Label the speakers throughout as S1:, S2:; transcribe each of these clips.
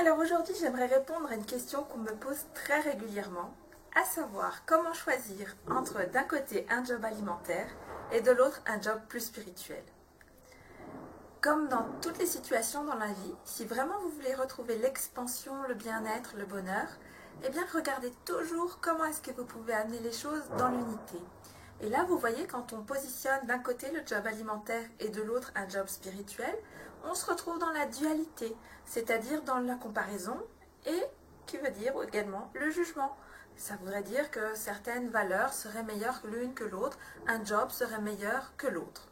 S1: Alors aujourd'hui, j'aimerais répondre à une question qu'on me pose très régulièrement, à savoir comment choisir entre d'un côté un job alimentaire et de l'autre un job plus spirituel. Comme dans toutes les situations dans la vie, si vraiment vous voulez retrouver l'expansion, le bien-être, le bonheur, eh bien regardez toujours comment est-ce que vous pouvez amener les choses dans l'unité. Et là, vous voyez, quand on positionne d'un côté le job alimentaire et de l'autre un job spirituel, on se retrouve dans la dualité, c'est-à-dire dans la comparaison et qui veut dire également le jugement. Ça voudrait dire que certaines valeurs seraient meilleures l'une que l'autre, un job serait meilleur que l'autre.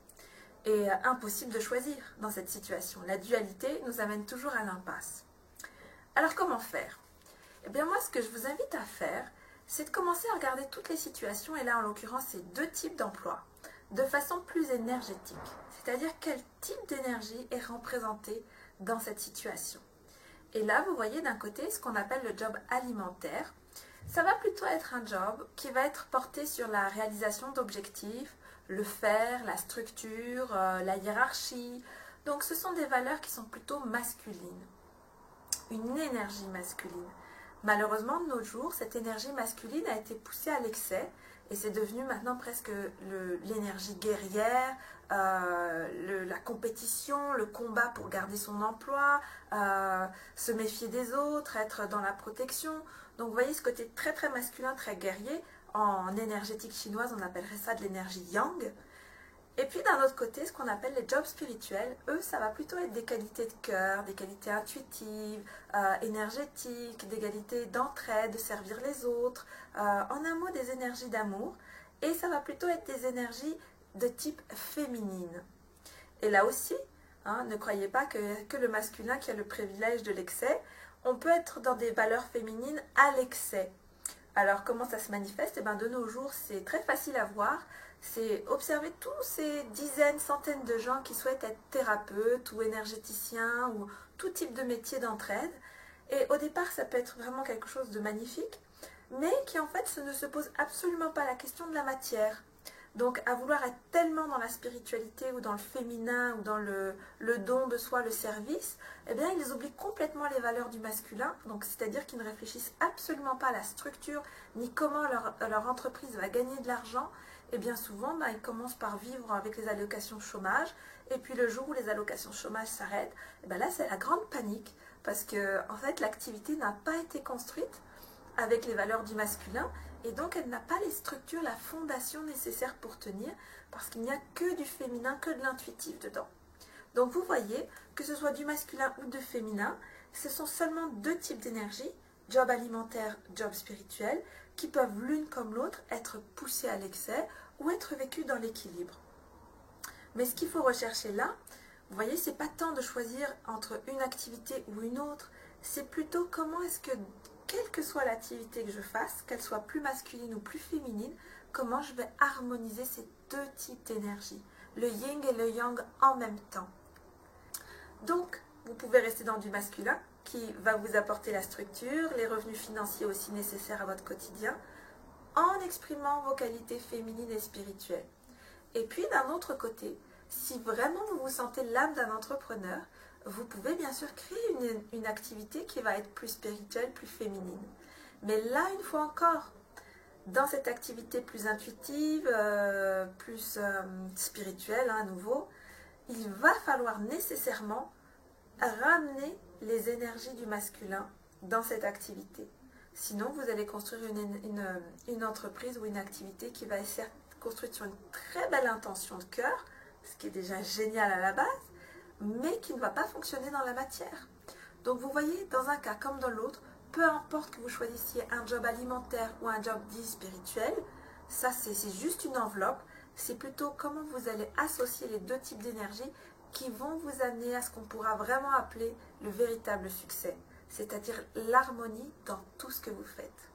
S1: Et impossible de choisir dans cette situation. La dualité nous amène toujours à l'impasse. Alors comment faire? Eh bien moi, ce que je vous invite à faire, c'est de commencer à regarder toutes les situations, et là en l'occurrence c'est deux types d'emplois, de façon plus énergétique. C'est-à-dire quel type d'énergie est représenté dans cette situation. Et là vous voyez d'un côté ce qu'on appelle le job alimentaire. Ça va plutôt être un job qui va être porté sur la réalisation d'objectifs, le faire, la structure, la hiérarchie. Donc ce sont des valeurs qui sont plutôt masculines. Une énergie masculine. Malheureusement, de nos jours, cette énergie masculine a été poussée à l'excès et c'est devenu maintenant presque l'énergie guerrière, la compétition, le combat pour garder son emploi, se méfier des autres, être dans la protection. Donc vous voyez ce côté très très masculin, très guerrier. En énergétique chinoise, on appellerait ça de l'énergie yang. Et puis d'un autre côté, ce qu'on appelle les jobs spirituels, eux, ça va plutôt être des qualités de cœur, des qualités intuitives, énergétiques, des qualités d'entraide, de servir les autres, en un mot des énergies d'amour. Et ça va plutôt être des énergies de type féminine. Et là aussi, ne croyez pas que le masculin qui a le privilège de l'excès, on peut être dans des valeurs féminines à l'excès. Alors comment ça se manifeste? Eh bien, de nos jours, c'est très facile à voir. C'est observer tous ces dizaines, centaines de gens qui souhaitent être thérapeutes ou énergéticiens ou tout type de métier d'entraide. Et au départ, ça peut être vraiment quelque chose de magnifique, mais qui en fait ne se pose absolument pas la question de la matière. Donc à vouloir être tellement dans la spiritualité ou dans le féminin ou dans le don de soi, le service, eh bien ils oublient complètement les valeurs du masculin, donc c'est-à-dire qu'ils ne réfléchissent absolument pas à la structure ni comment leur entreprise va gagner de l'argent. Et bien souvent, ils commencent par vivre avec les allocations chômage, et puis le jour où les allocations chômage s'arrêtent, là c'est la grande panique, parce que en fait l'activité n'a pas été construite avec les valeurs du masculin, et donc elle n'a pas les structures, la fondation nécessaire pour tenir, parce qu'il n'y a que du féminin, que de l'intuitif dedans. Donc vous voyez, que ce soit du masculin ou du féminin, ce sont seulement deux types d'énergie, job alimentaire, job spirituel, qui peuvent l'une comme l'autre être poussées à l'excès ou être vécues dans l'équilibre. Mais ce qu'il faut rechercher là, vous voyez, c'est pas tant de choisir entre une activité ou une autre, c'est plutôt comment est-ce que, quelle que soit l'activité que je fasse, qu'elle soit plus masculine ou plus féminine, comment je vais harmoniser ces deux types d'énergie, le yin et le yang en même temps. Donc, vous pouvez rester dans du masculin, qui va vous apporter la structure, les revenus financiers aussi nécessaires à votre quotidien, en exprimant vos qualités féminines et spirituelles. Et puis d'un autre côté, si vraiment vous vous sentez l'âme d'un entrepreneur, vous pouvez bien sûr créer une activité qui va être plus spirituelle, plus féminine. Mais là, une fois encore, dans cette activité plus intuitive, plus spirituelle à nouveau, il va falloir nécessairement ramener les énergies du masculin dans cette activité. Sinon, vous allez construire une entreprise ou une activité qui va être construite sur une très belle intention de cœur, ce qui est déjà génial à la base, mais qui ne va pas fonctionner dans la matière. Donc vous voyez, dans un cas comme dans l'autre, peu importe que vous choisissiez un job alimentaire ou un job dit spirituel, ça c'est juste une enveloppe, c'est plutôt comment vous allez associer les deux types d'énergie qui vont vous amener à ce qu'on pourra vraiment appeler le véritable succès, c'est-à-dire l'harmonie dans tout ce que vous faites.